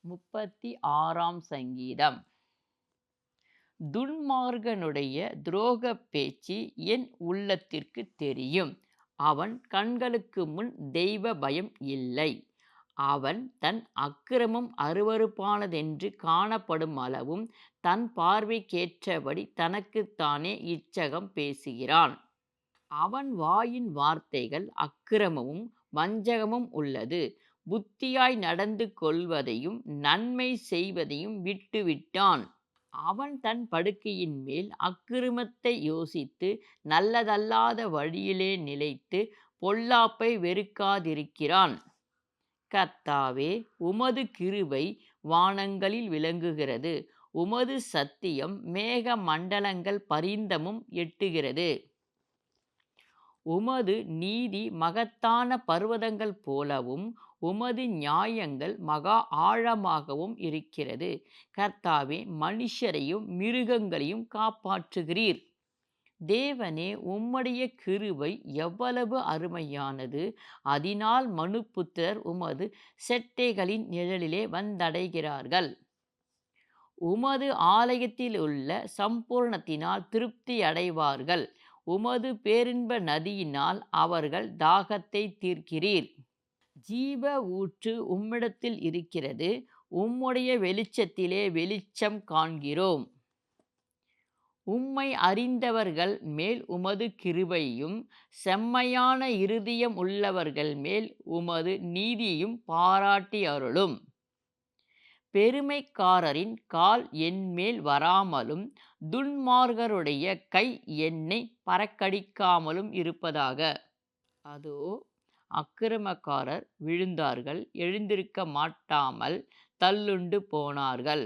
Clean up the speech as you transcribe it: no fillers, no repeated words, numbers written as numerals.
36ஆம் சங்கீதம். துன்மார்க்கனுடைய துரோகப் பேச்சு என் உள்ளத்திற்குத் தெரியும். அவன் கண்களுக்கு முன் தெய்வ பயம் இல்லை. அவன் தன் அக்கிரமம் அருவருப்பானதென்று காணப்படும் அளவும் தன் பார்வைக்கேற்றபடி தனக்குத்தானே இச்சகம் பேசுகிறான். அவன் வாயின் வார்த்தைகள் அக்கிரமமும் வஞ்சகமும் உள்ளது. புத்தியாய் நடந்து கொள்வதையும் நன்மை செய்வதையும் விட்டுவிட்டான். அவன் தன் படுக்கையின் மேல் அக்கிரமத்தை யோசித்து நல்லதல்லாத வழியிலே நிலைத்து பொல்லாப்பை வெறுக்காதிருக்கிறான். கர்த்தாவே, உமது கிருபை வானங்களில் விளங்குகிறது. உமது சத்தியம் மேக மண்டலங்கள் பரியந்தமும் எட்டுகிறது. உமது நீதி மகத்தான பர்வதங்கள் போலவும் உமது நியாயங்கள் மகா ஆழமாகவும் இருக்கிறது. கர்த்தாவே, மனுஷரையும் மிருகங்களையும் காப்பாற்றுகிறீர். தேவனே, உம்முடைய கிருபை எவ்வளவு அருமையானது! அதனால் மனுபுத்திரர் உமது செட்டைகளின் நிழலிலே வந்தடைகிறார்கள். உமது ஆலயத்திலுள்ள சம்பூரணத்தினால் திருப்தி அடைவார்கள். உமது பேரின்ப நதியினால் அவர்கள் தாகத்தை தீர்க்கிறீர். ஜீவ ஊற்று உம்மிடத்தில் இருக்கிறது. உம்முடைய வெளிச்சத்திலே வெளிச்சம் காண்கிறோம். உம்மை அறிந்தவர்கள் மேல் உமது கிருபையும் செம்மையான இருதயம் உள்ளவர்கள் மேல் உமது நீதியும் பாராட்டி அருளும். பெருமைக்காரரின் கால் என்மேல் வராமலும் துன்மார்க்கருடைய கை என்னை பறக்கடிக்காமலும் இருப்பதாக. அதோ, அக்கிரமக்காரர் விழுந்தார்கள், எழுந்திருக்க மாட்டாமல் தள்ளுண்டு போனார்கள்.